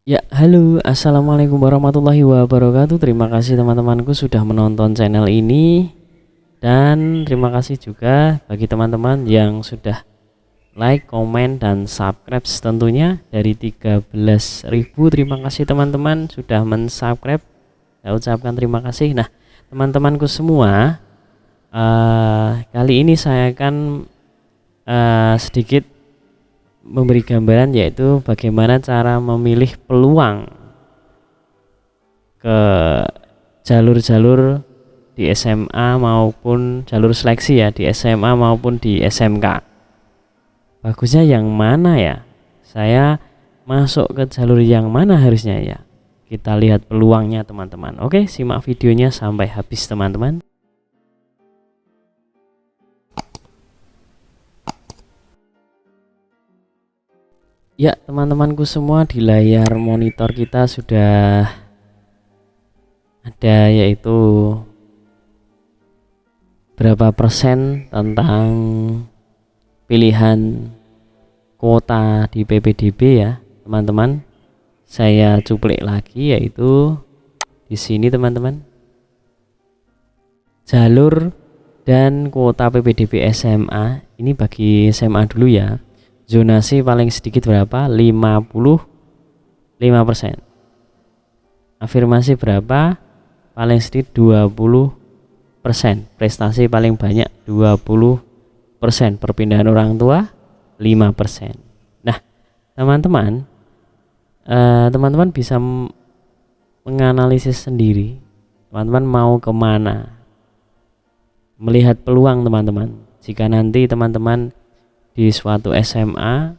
Ya, halo, assalamualaikum warahmatullahi wabarakatuh. Terima kasih teman-temanku sudah menonton channel ini, dan terima kasih juga bagi teman-teman yang sudah like, komen, dan subscribe tentunya dari 13.000. Terima kasih teman-teman sudah mensubscribe. Saya ucapkan terima kasih. Nah, teman-temanku semua, kali ini saya akan sedikit memberi gambaran, yaitu bagaimana cara memilih peluang ke jalur-jalur di SMA maupun jalur seleksi ya, di SMA maupun di SMK. Bagusnya yang mana ya? Saya masuk ke jalur yang mana harusnya ya? Kita lihat peluangnya teman-teman. Oke, simak videonya sampai habis teman-teman. Ya, teman-temanku semua, di layar monitor kita sudah ada, yaitu berapa persen tentang pilihan kuota di PPDB ya, teman-teman. Saya cuplik lagi, yaitu di sini teman-teman. Jalur dan kuota PPDB SMA, ini bagi SMA dulu ya. Zonasi paling sedikit berapa? 55%. Afirmasi berapa? Paling sedikit 20%. Prestasi paling banyak 20%. Perpindahan orang tua 5%. Nah, teman-teman, teman-teman bisa menganalisis sendiri. Teman-teman mau kemana? Melihat peluang teman-teman. Jika nanti teman-teman di suatu SMA,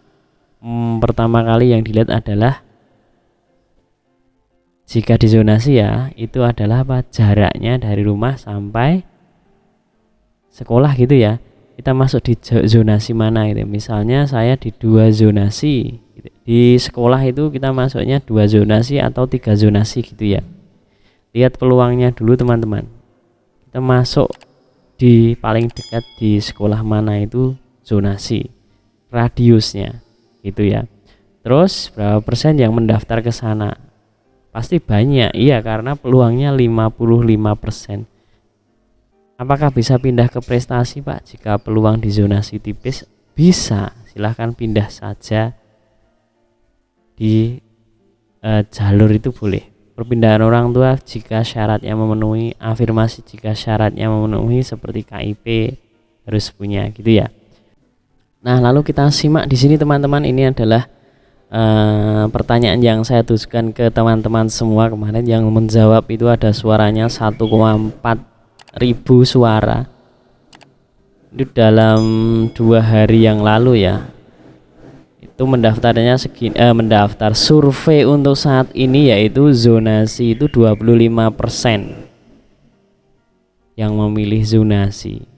pertama kali yang dilihat adalah, jika di zonasi ya, itu adalah apa? Jaraknya dari rumah sampai sekolah gitu ya. Kita masuk di zonasi mana gitu. Misalnya saya di 2 zonasi gitu. Di sekolah itu kita masuknya 2 zonasi atau 3 zonasi gitu ya. Lihat peluangnya dulu teman-teman. Kita masuk di paling dekat di sekolah mana, itu zonasi, radiusnya gitu ya. Terus berapa persen yang mendaftar ke sana? Pasti banyak, iya, karena peluangnya 55%. Apakah bisa pindah ke prestasi Pak? Jika peluang di zonasi tipis, bisa, silahkan pindah saja di jalur itu boleh. Perpindahan orang tua jika syaratnya memenuhi, afirmasi jika syaratnya memenuhi seperti KIP harus punya gitu ya. Nah, lalu kita simak di sini teman-teman. Ini adalah pertanyaan yang saya tujukan ke teman-teman semua kemarin. Yang menjawab itu ada suaranya 1,4 ribu suara. Itu dalam 2 hari yang lalu ya. Itu mendaftarnya segini, mendaftar survei untuk saat ini, yaitu zonasi itu 25% yang memilih zonasi.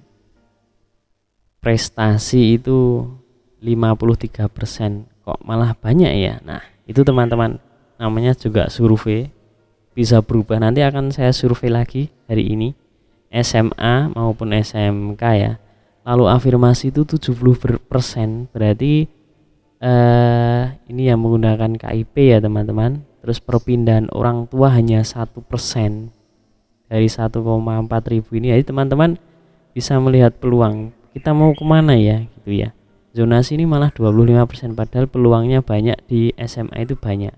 Prestasi itu 53%. Kok malah banyak ya? Nah, itu teman-teman, namanya juga survei, bisa berubah. Nanti akan saya survei lagi hari ini, SMA maupun SMK ya. Lalu afirmasi itu 70%, berarti ini yang menggunakan KIP ya teman-teman. Terus perpindahan orang tua hanya 1% dari 1,4 ribu ini. Jadi teman-teman bisa melihat peluang kita mau kemana ya gitu ya. Zonasi ini malah 25%, padahal peluangnya banyak di SMA itu banyak.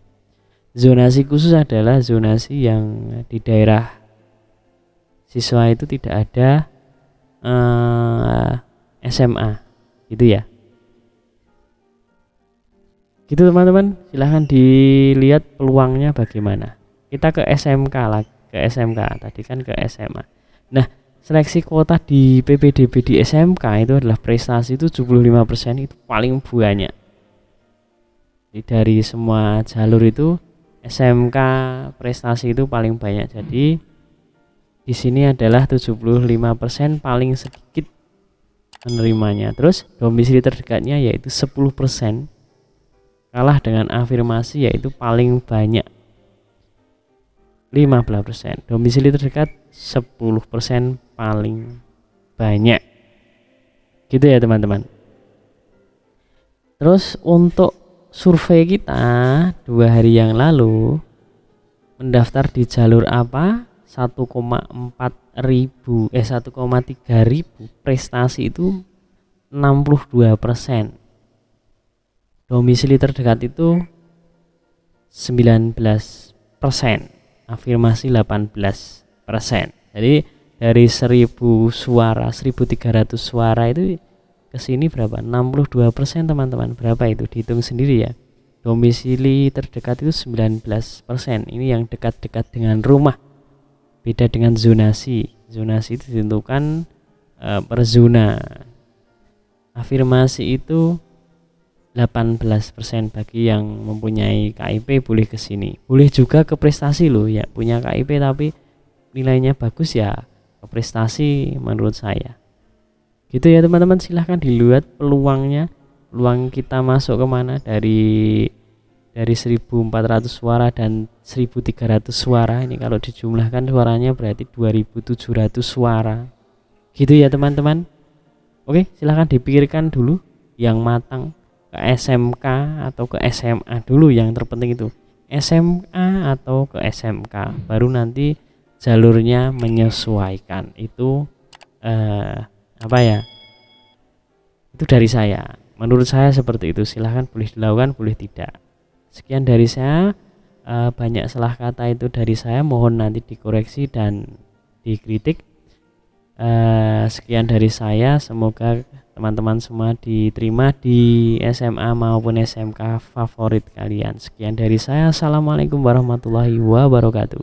Zonasi khusus adalah zonasi yang di daerah siswa itu tidak ada SMA gitu ya. Gitu teman-teman, silahkan dilihat peluangnya bagaimana. Kita ke SMK lah, ke SMK tadi kan ke SMA. Nah, seleksi kuota di PPDB di SMK itu adalah prestasi itu 75%, itu paling banyak. Jadi dari semua jalur itu SMK prestasi itu paling banyak. Jadi di sini adalah 75% paling sedikit menerimanya. Terus domisili terdekatnya yaitu 10%. Kalah dengan afirmasi yaitu paling banyak 15%. Domisili terdekat 10% paling banyak. Gitu ya teman-teman. Terus untuk survei kita 2 hari yang lalu mendaftar di jalur apa, 1,3 ribu prestasi itu 62%. Domisili terdekat itu 19%, afirmasi 18%. Jadi dari 1000 suara, 1300 suara itu ke sini berapa? 62% teman-teman. Berapa itu? Dihitung sendiri ya. Domisili terdekat itu 19%. Ini yang dekat-dekat dengan rumah. Beda dengan zonasi. Zonasi itu ditentukan per zona. Afirmasi itu 18% bagi yang mempunyai KIP boleh ke sini. Boleh juga ke prestasi loh ya, punya KIP tapi nilainya bagus ya ke prestasi menurut saya. Gitu ya teman-teman, silahkan dilihat peluangnya. Peluang kita masuk kemana dari 1400 suara dan 1300 suara. Ini kalau dijumlahkan suaranya berarti 2700 suara. Gitu ya teman-teman. Oke, silahkan dipikirkan dulu yang matang. Ke SMK atau ke SMA dulu, yang terpenting itu SMA atau ke SMK, baru nanti jalurnya menyesuaikan. Itu apa ya, itu dari saya, menurut saya seperti itu. Silahkan, boleh dilakukan boleh tidak. Sekian dari saya. Banyak salah kata itu dari saya, mohon nanti dikoreksi dan dikritik. Sekian dari saya, semoga teman-teman semua diterima di SMA maupun SMK favorit kalian. Sekian dari saya, assalamualaikum warahmatullahi wabarakatuh.